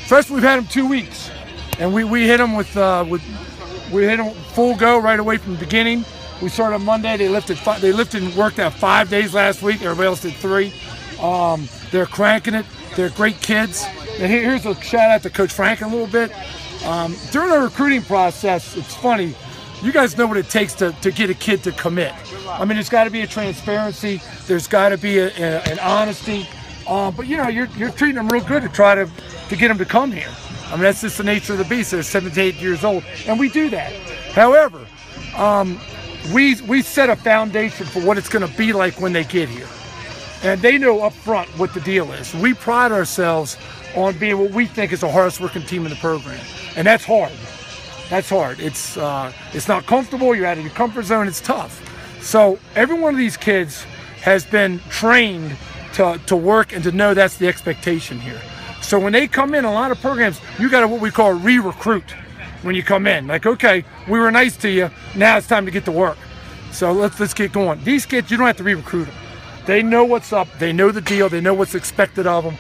Freshmen, we've had them 2 weeks, and we hit them with we hit them full go right away from the beginning. We started on Monday. They lifted and worked out 5 days last week. Everybody else did 3. They're cranking it. They're great kids. And here's a shout out to Coach Frank a little bit. During the recruiting process, it's funny. You guys know what it takes to get a kid to commit. I mean, there's got to be a transparency. There's got to be an honesty. But you know, you're treating them real good to try to get them to come here. I mean, that's just the nature of the beast. They're 7 to 8 years old, and we do that. However, we set a foundation for what it's going to be like when they get here, and they know up front what the deal is. We pride ourselves on being what we think is the hardest working team in the program, and that's hard. That's hard. It's not comfortable. You're out of your comfort zone. It's tough. So every one of these kids has been trained to work and to know that's the expectation here. So when they come in, a lot of programs, you got to what we call re-recruit when you come in. Like, okay, we were nice to you. Now it's time to get to work. So let's get going. These kids, you don't have to re-recruit them. They know what's up. They know the deal. They know what's expected of them.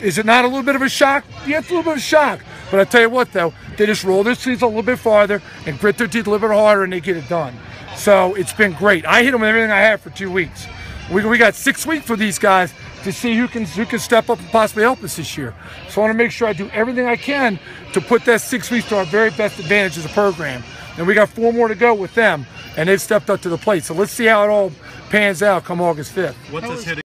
Is it not a little bit of a shock? Yeah, it's a little bit of a shock. But I tell you what, though, they just roll their sleeves a little bit farther and grit their teeth a little bit harder, and they get it done. So it's been great. I hit them with everything I have for 2 weeks. We got 6 weeks for these guys to see who can step up and possibly help us this year. So I want to make sure I do everything I can to put that 6 weeks to our very best advantage as a program. And we got 4 more to go with them, and they've stepped up to the plate. So let's see how it all pans out come August 5th. What's this hitting?